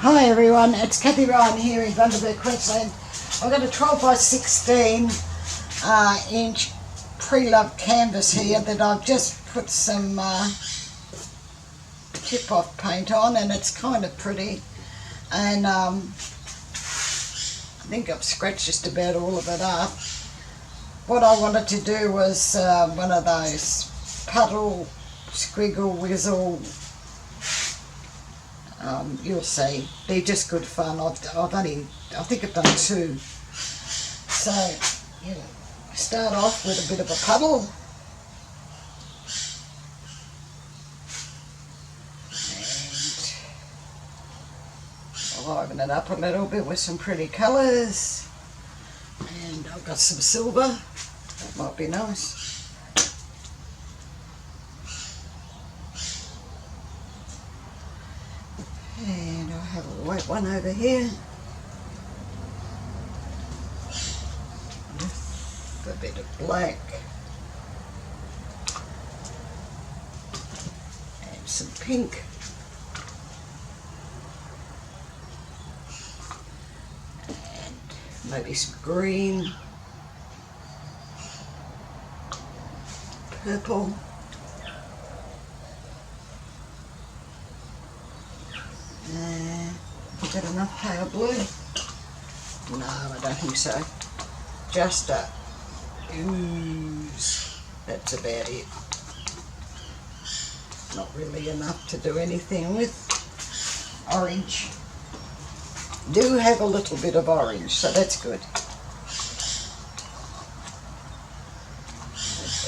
Hi everyone, it's Kathie Ryan here in Bundaberg, Queensland. I've got a 12 by 16 inch pre-loved canvas here that I've just put some tip-off paint on, and it's kind of pretty. And I think I've scratched just about all of it up. What I wanted to do was one of those puddle, squiggle, whizzle. You'll see, they're just good fun. I think I've done two. So, start off with a bit of a puddle. And I'll liven it up a little bit with some pretty colours. And I've got some silver, that might be nice. And I have a white one over here with a bit of black and some pink and maybe some green, purple. Have I got enough pale blue? No, I don't think so. Just a ooze. That's about it. Not really enough to do anything with. Orange. Do have a little bit of orange, so that's good.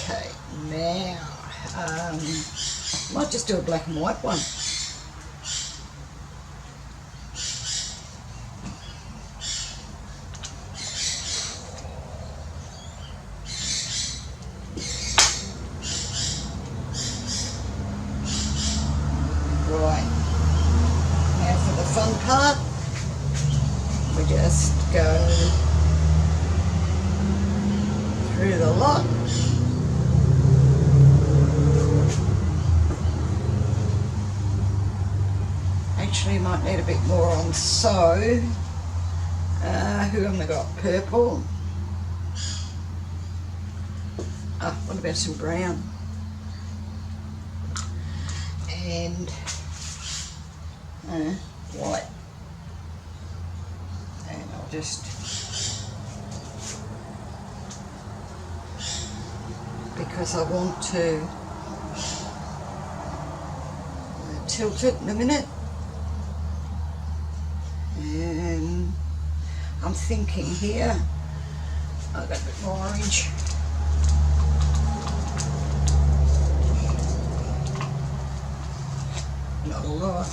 Okay, now might just do a black and white one. Right, now for the fun part, we just go through the lot. Actually might need a bit more on, so who have I got? Purple. What about some brown? And white, and I'll just because I want to tilt it in a minute, and I'm thinking here I've got a bit more orange. Not a lot.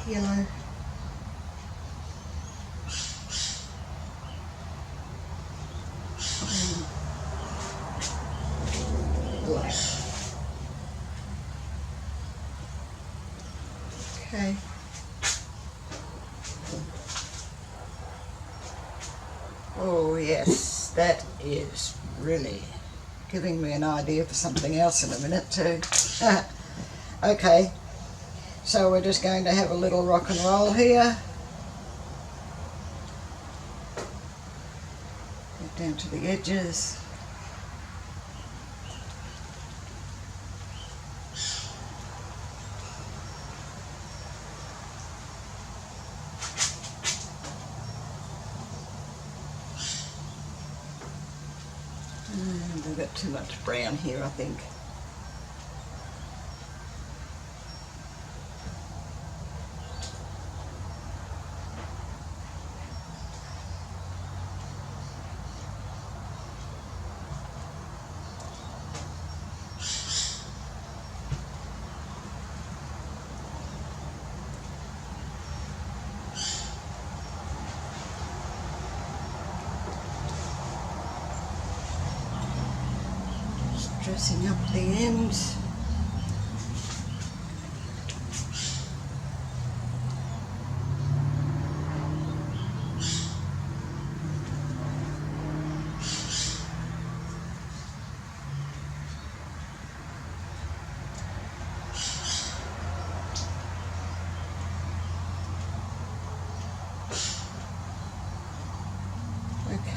Yellow. Black. Okay. Oh yes, that is really giving me an idea for something else in a minute too. Okay, so we're just going to have a little rock and roll here. Get down to the edges. And I've got too much brown here, I think. Dressing up the ends.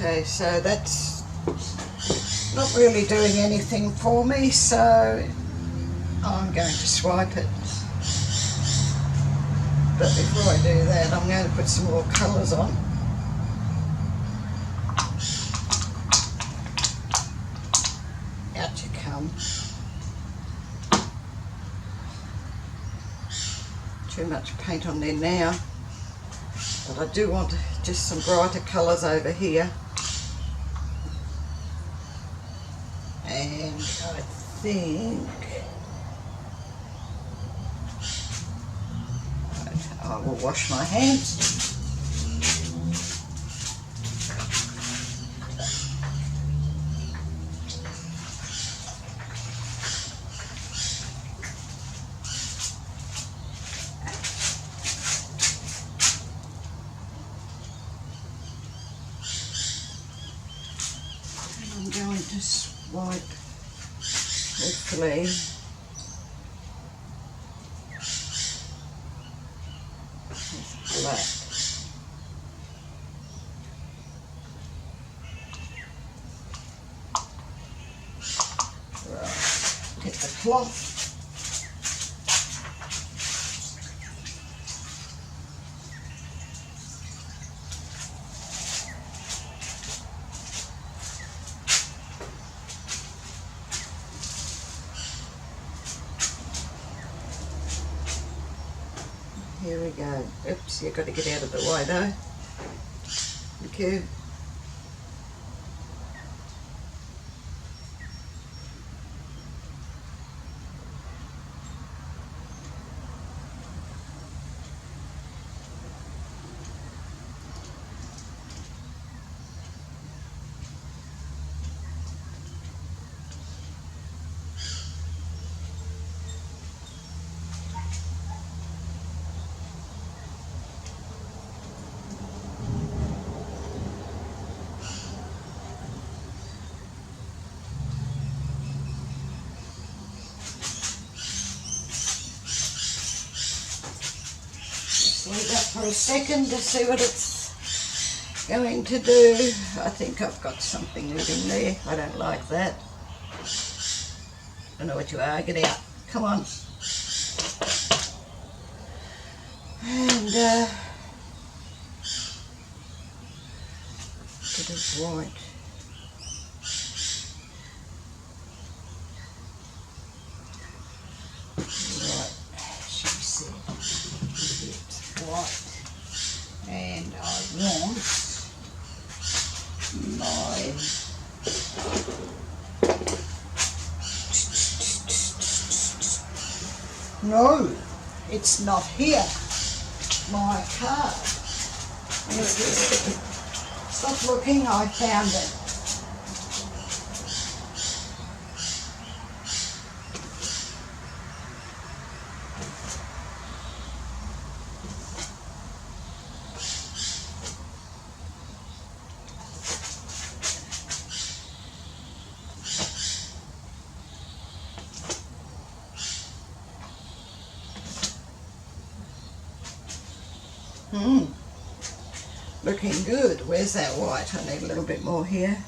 Okay, so that's not really doing anything for me, so I'm going to swipe it. But before I do that, I'm going to put some more colours on. Out you come. Too much paint on there now. But I do want just some brighter colours over here. And I think I will wash my hands. I'm going to swipe, hopefully, with black. Right, get the cloth. Here we go. Oops, you've got to get out of the way though. Thank you. Leave that for a second to see what it's going to do. I think I've got something living there. I don't like that. I know what you are. Get out. Come on. And bit of white. And I want my no, it's not here. My card. Here it is. Stop looking, I found it. Looking good. Where's that white? I need a little bit more here.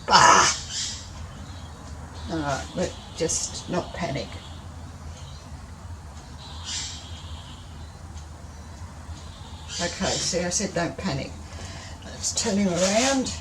Bah! Alright, let's just not panic. Okay, see, I said don't panic. Let's turn him around.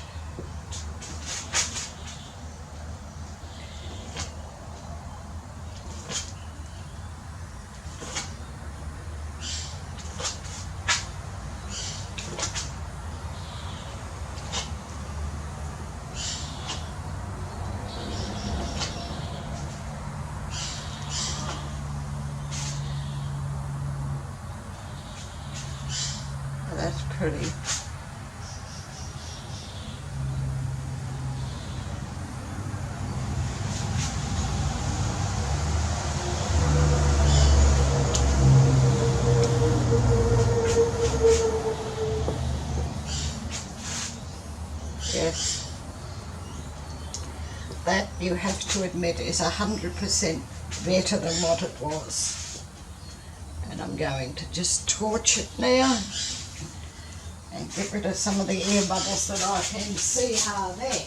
That's pretty. Yes. That, you have to admit, is 100% better than what it was. And I'm going to just torch it now and get rid of some of the air bubbles that I can see are there.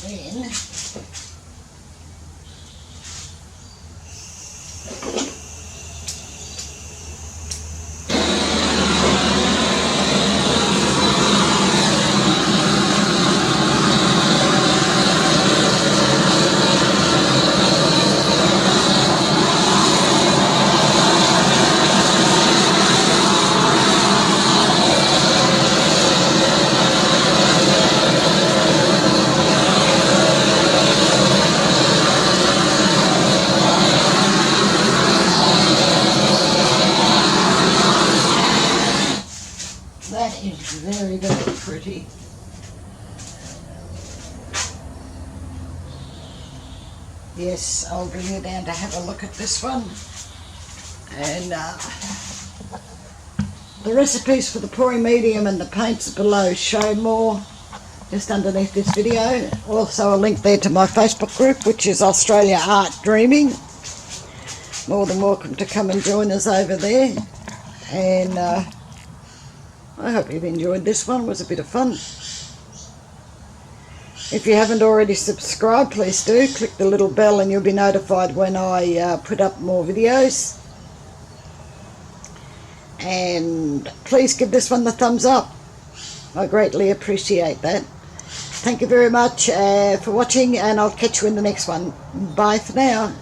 And then that is very, very pretty. Yes, I'll bring you down to have a look at this one. And the recipes for the pouring medium and the paints below show more just underneath this video. Also a link there to my Facebook group, which is Australia Art Dreaming. More than welcome to come and join us over there. And I hope you've enjoyed this one. It was a bit of fun. If you haven't already subscribed, please do. Click the little bell and you'll be notified when I put up more videos. And please give this one the thumbs up. I greatly appreciate that. Thank you very much for watching, and I'll catch you in the next one. Bye for now.